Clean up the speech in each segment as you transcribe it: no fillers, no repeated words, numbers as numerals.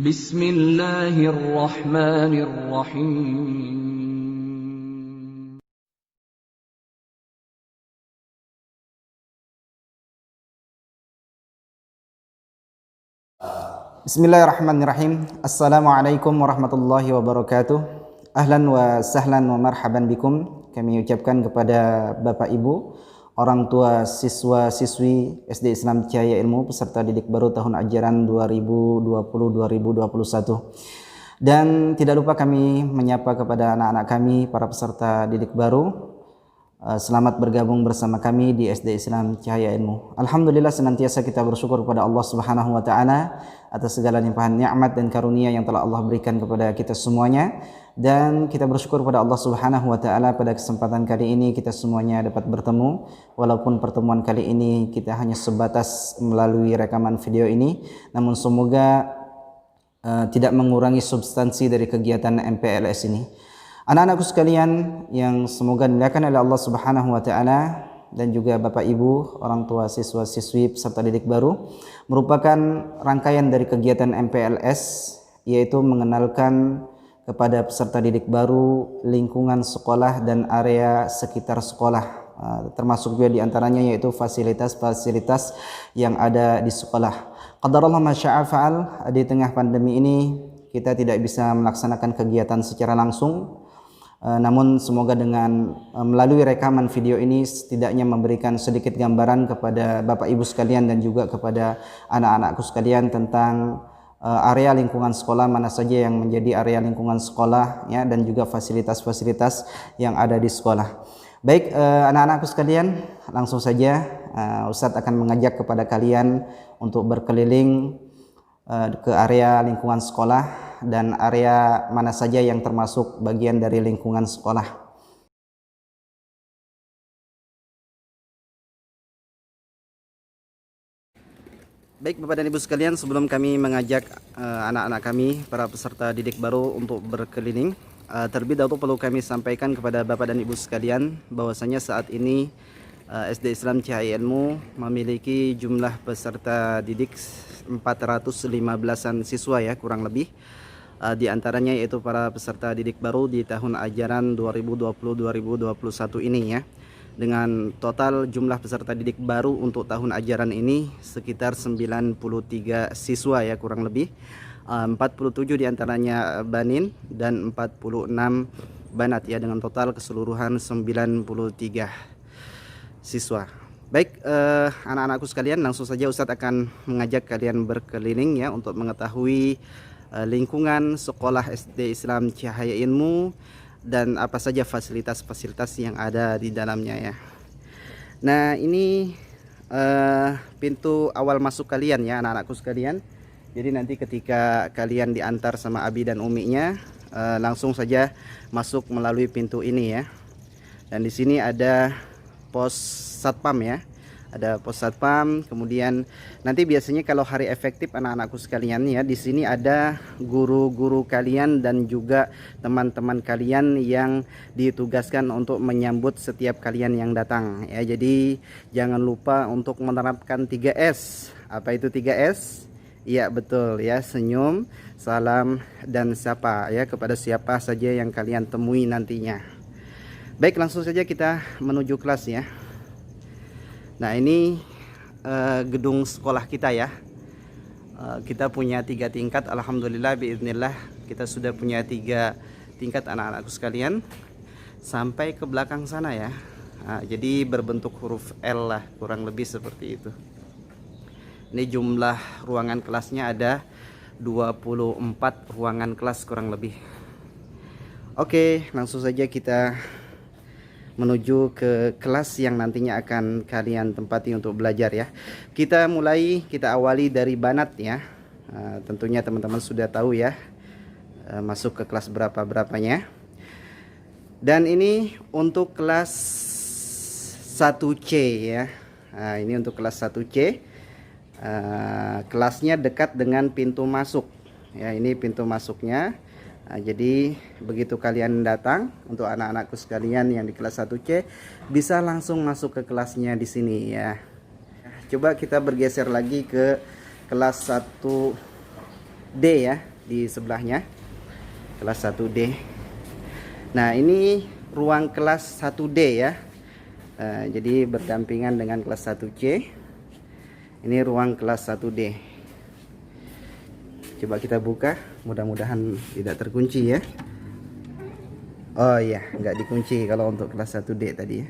Bismillahirrahmanirrahim. Bismillahirrahmanirrahim. Assalamualaikum warahmatullahi wabarakatuh. Ahlan wa sahlan wa marhaban bikum. Kami ucapkan kepada Bapak Ibu, orang tua siswa-siswi SD Islam Cahaya Ilmu peserta didik baru tahun ajaran 2020-2021. Dan tidak lupa kami menyapa kepada anak-anak kami, para peserta didik baru. Selamat bergabung bersama kami di SD Islam Cahaya Ilmu. Alhamdulillah, senantiasa kita bersyukur kepada Allah Subhanahu wa taala atas segala limpahan nikmat dan karunia yang telah Allah berikan kepada kita semuanya, dan kita bersyukur kepada Allah Subhanahu wa taala pada kesempatan kali ini kita semuanya dapat bertemu, walaupun pertemuan kali ini kita hanya sebatas melalui rekaman video ini, namun semoga tidak mengurangi substansi dari kegiatan MPLS ini. Anak-anakku sekalian yang semoga dimuliakan oleh Allah Subhanahu wa taala, dan juga Bapak Ibu, orang tua siswa-siswi peserta didik baru, merupakan rangkaian dari kegiatan MPLS, yaitu mengenalkan kepada peserta didik baru lingkungan sekolah dan area sekitar sekolah, termasuk juga diantaranya yaitu fasilitas-fasilitas yang ada di sekolah. Qadarullah ma syaa fa'al. Di tengah pandemi ini kita tidak bisa melaksanakan kegiatan secara langsung, namun semoga dengan melalui rekaman video ini setidaknya memberikan sedikit gambaran kepada Bapak Ibu sekalian dan juga kepada anak-anakku sekalian tentang area lingkungan sekolah, mana saja yang menjadi area lingkungan sekolah ya, dan juga fasilitas-fasilitas yang ada di sekolah. Baik, anak-anakku sekalian, langsung saja Ustadz akan mengajak kepada kalian untuk berkeliling ke area lingkungan sekolah dan area mana saja yang termasuk bagian dari lingkungan sekolah. Baik Bapak dan Ibu sekalian, sebelum kami mengajak anak-anak kami, para peserta didik baru untuk berkeliling, terlebih dahulu perlu kami sampaikan kepada Bapak dan Ibu sekalian bahwasanya saat ini SD Islam Cahaya Ilmu memiliki jumlah peserta didik 415-an siswa ya, kurang lebih. Di antaranya yaitu para peserta didik baru di tahun ajaran 2020-2021 ini ya, dengan total jumlah peserta didik baru untuk tahun ajaran ini sekitar 93 siswa ya, kurang lebih. 47 diantaranya banin dan 46 banat ya, dengan total keseluruhan 93 siswa. Baik, anak-anakku sekalian, langsung saja Ustadz akan mengajak kalian berkeliling ya, untuk mengetahui lingkungan sekolah SD Islam Cahaya Ilmu dan apa saja fasilitas-fasilitas yang ada di dalamnya ya. Nah, ini pintu awal masuk kalian ya, anak-anakku sekalian. Jadi nanti ketika kalian diantar sama Abi dan Uminya, langsung saja masuk melalui pintu ini ya. Dan di sini ada pos satpam ya. Ada pos satpam, kemudian nanti biasanya kalau hari efektif anak-anakku sekalian ya, di sini ada guru-guru kalian dan juga teman-teman kalian yang ditugaskan untuk menyambut setiap kalian yang datang ya. Jadi jangan lupa untuk menerapkan 3S. Apa itu 3S? Iya betul ya, senyum, salam, dan sapa ya, kepada siapa saja yang kalian temui nantinya. Baik, langsung saja kita menuju kelas ya. Nah, ini gedung sekolah kita ya. Kita punya 3 tingkat, alhamdulillah biiznillah kita sudah punya 3 tingkat anak-anakku sekalian, sampai ke belakang sana ya. Jadi berbentuk huruf L lah, kurang lebih seperti itu. Ini jumlah ruangan kelasnya ada 24 ruangan kelas kurang lebih. Oke, langsung saja kita menuju ke kelas yang nantinya akan kalian tempati untuk belajar ya. Kita awali dari banat ya. Tentunya teman-teman sudah tahu ya, masuk ke kelas berapanya. Dan ini untuk kelas 1C ya. Nah, ini untuk kelas 1C. Kelasnya dekat dengan pintu masuk ya, ini pintu masuknya. Jadi begitu kalian datang, untuk anak-anakku sekalian yang di kelas 1C bisa langsung masuk ke kelasnya di sini ya. Coba kita bergeser lagi ke kelas 1D ya. di sebelahnya, kelas 1D. Nah, ini ruang kelas 1D ya. Jadi berdampingan dengan kelas 1C. Ini ruang kelas 1D. Coba kita buka, mudah-mudahan tidak terkunci ya. Oh iya, nggak dikunci kalau untuk kelas 1D tadi ya.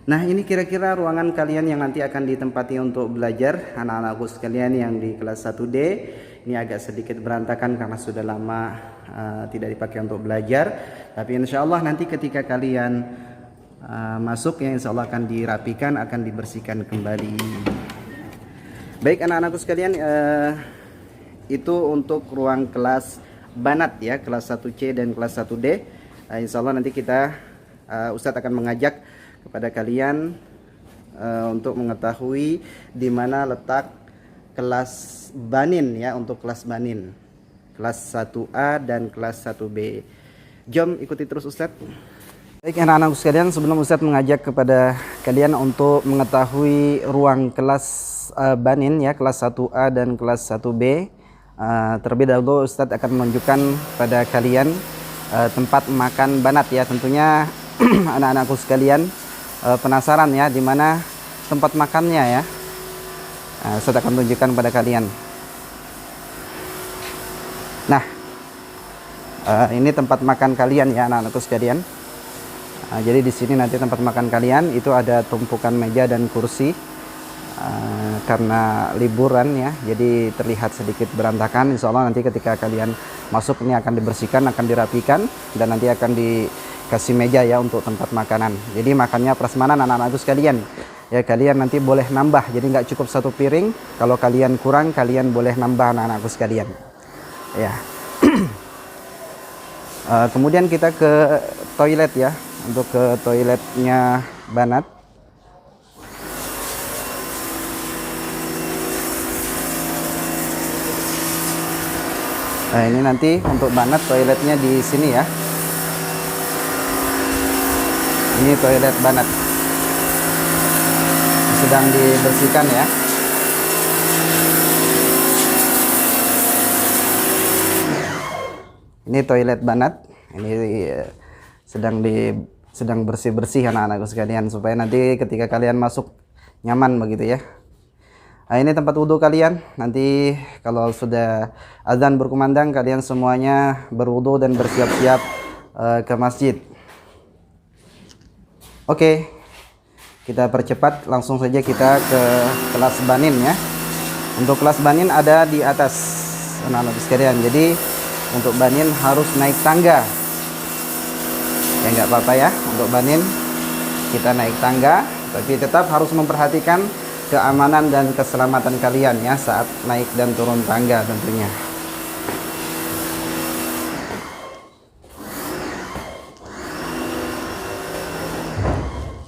Nah, ini kira-kira ruangan kalian yang nanti akan ditempati untuk belajar anak-anakku sekalian yang di kelas 1D. Ini agak sedikit berantakan karena sudah lama tidak dipakai untuk belajar. Tapi insya Allah nanti ketika kalian masuk ya, insya Allah akan dirapikan, akan dibersihkan kembali. Baik anak-anakku sekalian, itu untuk ruang kelas banat ya, kelas 1C dan kelas 1D. Insya Allah nanti kita Ustadz akan mengajak kepada kalian untuk mengetahui di mana letak kelas banin ya, untuk kelas banin, kelas 1A dan kelas 1B. Jom ikuti terus Ustadz. Baik anak-anak sekalian, sebelum Ustadz mengajak kepada kalian untuk mengetahui ruang kelas banin ya, kelas 1A dan kelas 1B, terlebih dahulu Ustadz akan menunjukkan pada kalian tempat makan banat ya. Tentunya anak-anakku sekalian penasaran ya di mana tempat makannya ya. Saya akan tunjukkan pada kalian. Nah, ini tempat makan kalian ya anak-anakku sekalian. Jadi di sini nanti tempat makan kalian itu ada tumpukan meja dan kursi. Karena liburan ya, jadi terlihat sedikit berantakan. Insya Allah nanti ketika kalian masuk ini akan dibersihkan, akan dirapikan, dan nanti akan dikasih meja ya untuk tempat makanan. Jadi makannya prasmanan anak-anakku sekalian. Ya, kalian nanti boleh nambah, jadi nggak cukup satu piring. Kalau kalian kurang, kalian boleh nambah anak-anakku sekalian. Ya. Kemudian kita ke toilet ya, untuk ke toiletnya banat. Nah, ini nanti untuk banat toiletnya di sini ya. Ini toilet banat sedang dibersihkan ya. Ini toilet banat. Ini sedang bersih-bersih anak-anakku sekalian supaya nanti ketika kalian masuk nyaman begitu ya. Nah, ini tempat wudhu kalian. Nanti kalau sudah azan berkumandang, kalian semuanya berwudhu dan bersiap-siap ke masjid. Oke, kita percepat, langsung saja kita ke kelas banin ya. Untuk kelas banin ada di atas anak-anak sekalian. Jadi untuk banin harus naik tangga. Ya nggak apa-apa ya, untuk banin kita naik tangga, tapi tetap harus memperhatikan keamanan dan keselamatan kalian ya saat naik dan turun tangga tentunya.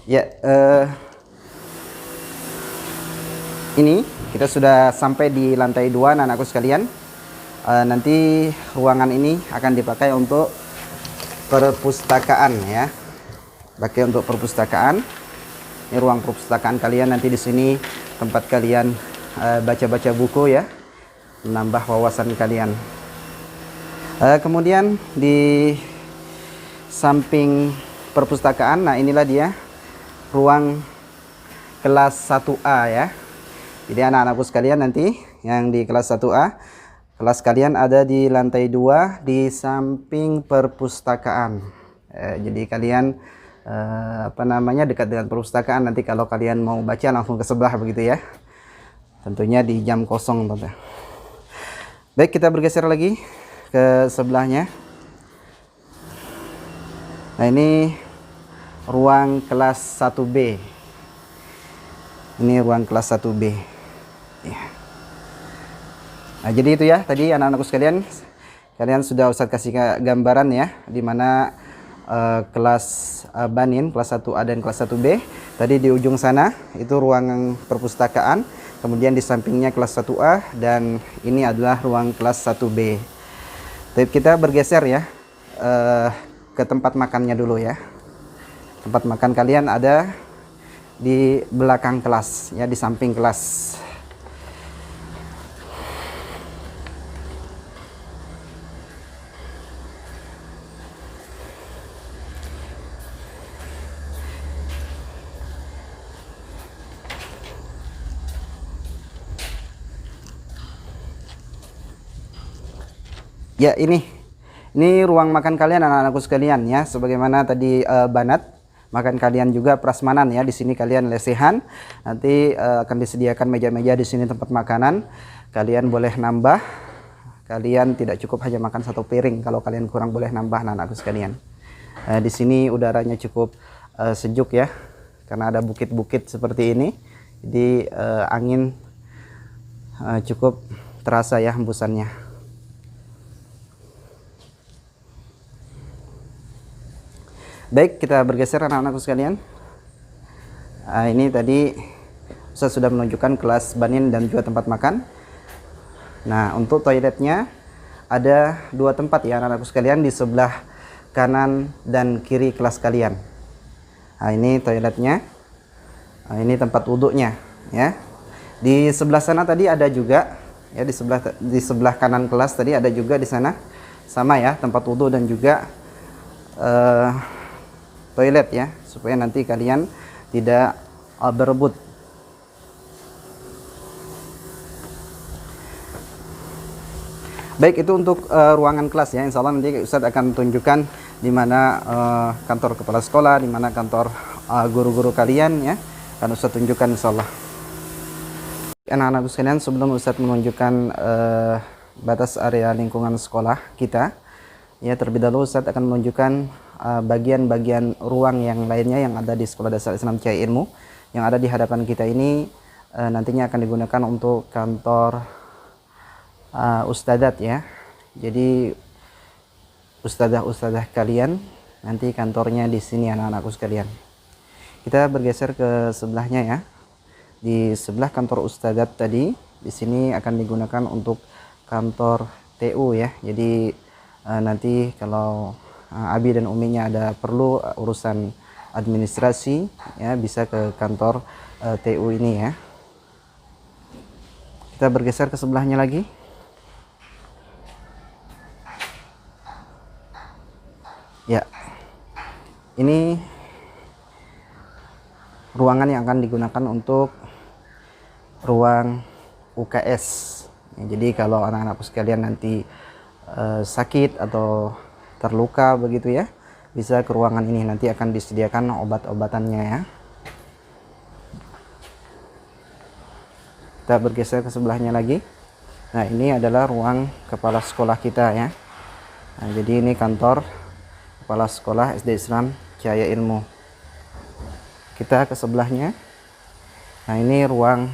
Ya, ini kita sudah sampai di lantai 2 anak-anakku sekalian. Nanti ruangan ini akan dipakai untuk perpustakaan ya. Pakai untuk perpustakaan. Ini ruang perpustakaan kalian, nanti di sini tempat kalian baca-baca buku ya, menambah wawasan kalian. Kemudian di samping perpustakaan, nah inilah dia ruang kelas 1A ya. Jadi anak-anakku sekalian nanti yang di kelas 1A, kelas kalian ada di lantai 2 di samping perpustakaan. Jadi kalian dekat dengan perpustakaan. Nanti kalau kalian mau baca langsung ke sebelah begitu ya. Tentunya di jam kosong Bapak. Baik, kita bergeser lagi ke sebelahnya. Nah, ini ruang kelas 1B. Ini ruang kelas 1B. Ya. Nah, jadi itu ya tadi anak-anakku sekalian. Kalian sudah Ustadz kasih gambaran ya, di mana kelas banin, kelas 1A dan kelas 1B. Tadi di ujung sana itu ruangan perpustakaan, kemudian di sampingnya kelas 1A, dan ini adalah ruang kelas 1B. Tapi kita bergeser ya ke tempat makannya dulu ya. Tempat makan kalian ada di belakang kelas ya, di samping kelas. Ya, ini ruang makan kalian anak-anakku sekalian ya. Sebagaimana tadi banat makan kalian juga prasmanan ya. Di sini kalian lesehan. Nanti akan disediakan meja-meja di sini tempat makanan. Kalian boleh nambah. Kalian tidak cukup hanya makan satu piring. Kalau kalian kurang boleh nambah anak-anakku sekalian. Di sini udaranya cukup sejuk ya. Karena ada bukit-bukit seperti ini. Jadi angin cukup terasa ya hembusannya. Baik, kita bergeser anak-anakku sekalian. Ini tadi Ustaz sudah menunjukkan kelas banin dan juga tempat makan. Nah, untuk toiletnya ada 2 tempat ya anak-anakku sekalian, di sebelah kanan dan kiri kelas kalian. Nah, ini toiletnya. Nah, ini tempat wudhunya ya. Di sebelah sana tadi ada juga ya, di sebelah kanan kelas tadi ada juga di sana. Sama ya, tempat wudhu dan juga toilet ya, supaya nanti kalian tidak berebut. Baik, itu untuk ruangan kelas ya. Insya Allah nanti Ustadz akan tunjukkan di mana kantor kepala sekolah, di mana kantor guru-guru kalian ya. Akan Ustadz tunjukkan insya Allah. Anak-anakku sekalian, sebelum Ustadz menunjukkan batas area lingkungan sekolah kita ya, terlebih dahulu Ustadz akan menunjukkan bagian-bagian ruang yang lainnya yang ada di Sekolah Dasar Islam Cihaya Ilmu. Yang ada di hadapan kita ini nantinya akan digunakan untuk kantor ustadzat ya. Jadi ustadzah-ustadzah kalian nanti kantornya di sini anak-anakku sekalian. Kita bergeser ke sebelahnya ya. Di sebelah kantor ustadzat tadi, di sini akan digunakan untuk kantor TU ya. Jadi nanti kalau Abi dan Uminya ada perlu urusan administrasi ya, bisa ke kantor TU ini ya. Kita bergeser ke sebelahnya lagi. Ya, ini ruangan yang akan digunakan untuk ruang UKS ya. Jadi kalau anak-anakku sekalian nanti sakit atau terluka begitu ya, bisa ke ruangan ini, nanti akan disediakan obat-obatannya ya. Kita bergeser ke sebelahnya lagi. Nah, ini adalah ruang kepala sekolah kita ya. Nah, jadi ini kantor kepala sekolah SD Islam Cihaya Ilmu. Kita ke sebelahnya. Nah, ini ruang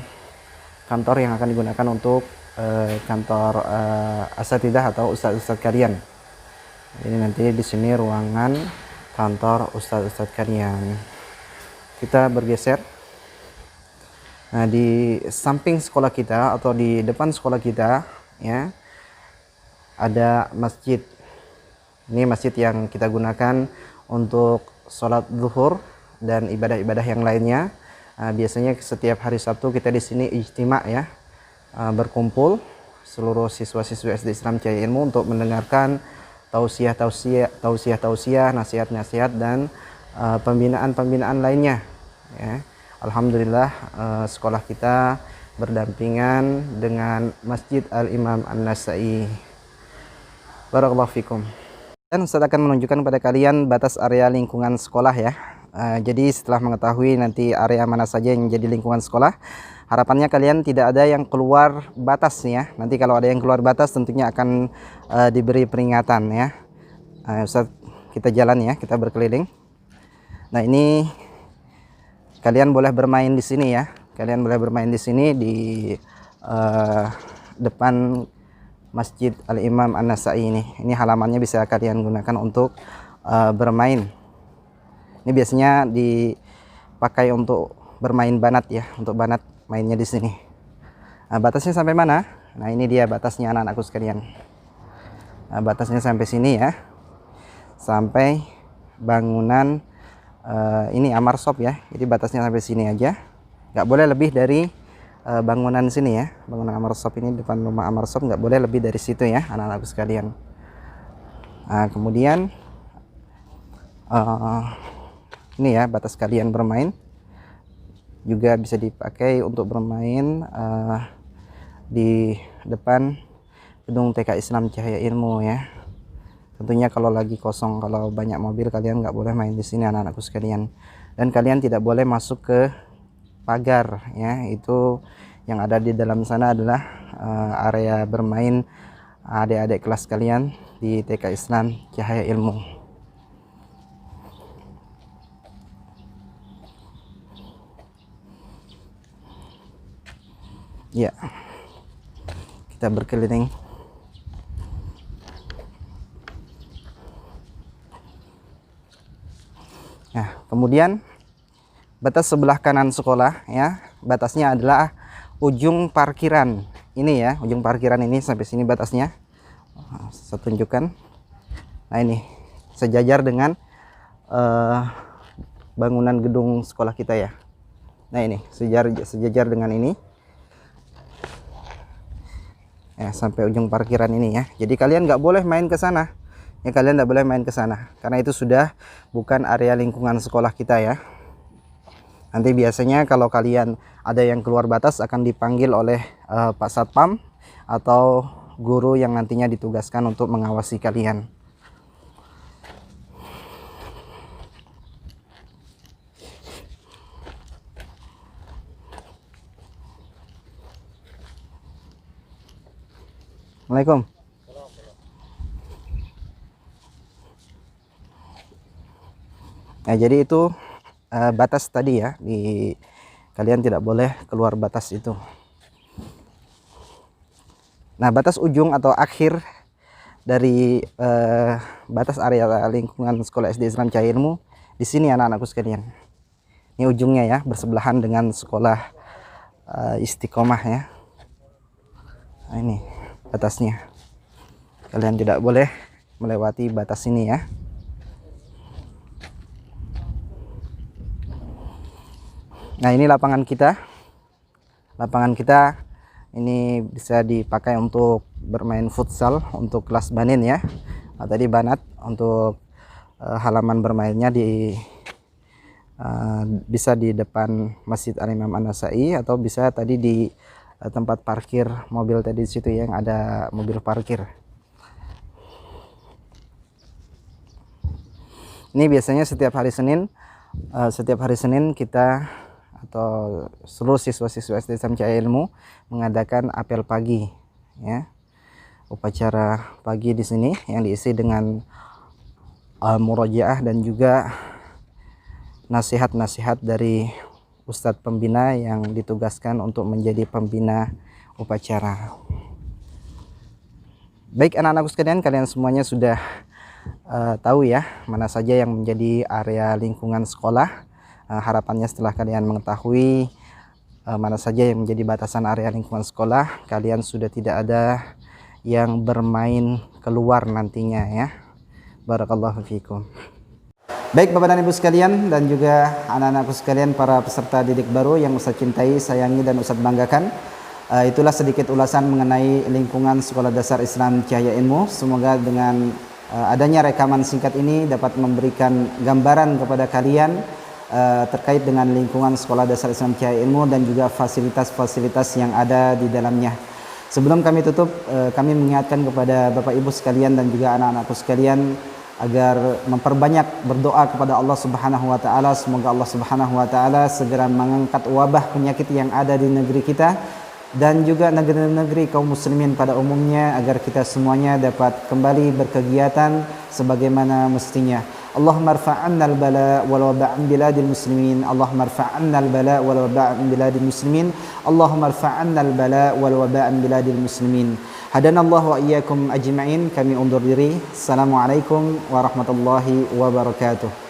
kantor yang akan digunakan untuk kantor asatidah atau ustadz-ustadz kalian. Ini nanti di sini ruangan kantor ustadz-ustadz kalian. Kita bergeser. Nah, di samping sekolah kita atau di depan sekolah kita ya, ada masjid. Ini masjid yang kita gunakan untuk sholat zuhur dan ibadah-ibadah yang lainnya. Biasanya setiap hari Sabtu kita di sini ijtima ya, berkumpul seluruh siswa-siswi SD Islam Cihaya Ilmu untuk mendengarkan tausiah, nasihat-nasihat dan pembinaan-pembinaan lainnya ya. Alhamdulillah sekolah kita berdampingan dengan Masjid Al-Imam An-Nasa'i. Barakallahu fikum. Dan Ustaz akan menunjukkan kepada kalian batas area lingkungan sekolah ya. Jadi setelah mengetahui nanti area mana saja yang jadi lingkungan sekolah, harapannya kalian tidak ada yang keluar batas ya. Nanti kalau ada yang keluar batas tentunya akan diberi peringatan ya. Ustaz, kita jalan ya, kita berkeliling. Nah, ini kalian boleh bermain di sini ya. Kalian boleh bermain di sini di depan Masjid Al-Imam An-Nasa'i ini. Ini halamannya bisa kalian gunakan untuk bermain. Ini biasanya dipakai untuk bermain banat ya, untuk banat mainnya di sini. Nah, batasnya sampai mana? Nah, ini dia batasnya anak-anakku sekalian. Nah, batasnya sampai sini ya, sampai bangunan ini Amar Shop ya. Jadi batasnya sampai sini aja, nggak boleh lebih dari bangunan sini ya, bangunan Amar Shop ini, depan rumah Amar Shop, nggak boleh lebih dari situ ya anak-anakku sekalian. Nah, kemudian ini ya batas kalian bermain, juga bisa dipakai untuk bermain di depan gedung TK Islam Cahaya Ilmu ya. Tentunya kalau lagi kosong, kalau banyak mobil, kalian nggak boleh main di sini anak-anakku sekalian. Dan kalian tidak boleh masuk ke pagar ya. Itu yang ada di dalam sana adalah area bermain adik-adik kelas kalian di TK Islam Cahaya Ilmu. Ya, kita berkeliling. Nah, kemudian batas sebelah kanan sekolah ya, batasnya adalah ujung parkiran ini ya, ujung parkiran ini sampai sini batasnya. Saya tunjukkan. Nah, ini sejajar dengan bangunan gedung sekolah kita ya. Nah, ini sejajar dengan ini ya, sampai ujung parkiran ini ya. Jadi kalian nggak boleh main ke sana ya, kalian nggak boleh main ke sana karena itu sudah bukan area lingkungan sekolah kita ya. Nanti biasanya kalau kalian ada yang keluar batas akan dipanggil oleh Pak Satpam atau guru yang nantinya ditugaskan untuk mengawasi kalian. Assalamualaikum. Nah, jadi itu batas tadi ya, kalian tidak boleh keluar batas itu. Nah, batas ujung atau akhir dari batas area lingkungan sekolah SD Islam Cahaya Ilmu di sini anak-anakku sekalian. Ini ujungnya ya, bersebelahan dengan sekolah Istiqomah ya. Nah, ini batasnya. Kalian tidak boleh melewati batas ini ya. Nah, ini lapangan kita. Lapangan kita ini bisa dipakai untuk bermain futsal untuk kelas banin ya. Nah, tadi banat untuk halaman bermainnya bisa di depan Masjid Al-Imam An-Nasa'i atau bisa tadi di tempat parkir mobil tadi di situ yang ada mobil parkir. Ini biasanya setiap hari Senin kita atau seluruh siswa-siswa SD Islam Cahaya Ilmu mengadakan apel pagi ya. Upacara pagi di sini yang diisi dengan murojaah dan juga nasihat-nasihat dari Ustadz pembina yang ditugaskan untuk menjadi pembina upacara. Baik anak-anakku sekalian, kalian semuanya sudah tahu ya mana saja yang menjadi area lingkungan sekolah. Harapannya setelah kalian mengetahui mana saja yang menjadi batasan area lingkungan sekolah, kalian sudah tidak ada yang bermain keluar nantinya ya. Barakallahu fiikum. Baik Bapak dan Ibu sekalian dan juga anak-anakku sekalian, para peserta didik baru yang Ustaz cintai, sayangi dan Ustaz banggakan, itulah sedikit ulasan mengenai lingkungan Sekolah Dasar Islam Cahaya Ilmu. Semoga dengan adanya rekaman singkat ini dapat memberikan gambaran kepada kalian terkait dengan lingkungan Sekolah Dasar Islam Cahaya Ilmu dan juga fasilitas-fasilitas yang ada di dalamnya. Sebelum kami tutup, kami mengingatkan kepada Bapak Ibu sekalian dan juga anak-anakku sekalian agar memperbanyak berdoa kepada Allah Subhanahu wa taala. Semoga Allah Subhanahu wa taala segera mengangkat wabah penyakit yang ada di negeri kita dan juga negeri-negeri kaum muslimin pada umumnya, agar kita semuanya dapat kembali berkegiatan sebagaimana mestinya. Allahumma rfa'anna al-bala wal waba' an biladil muslimin. Allahumma rfa'anna al-bala wal waba' an biladil muslimin. Allahumma rfa'anna al-bala wal waba' an biladil muslimin. Hadanallahu wa iyyakum ajma'in. Kami undur diri. Assalamualaikum warahmatullahi wabarakatuh.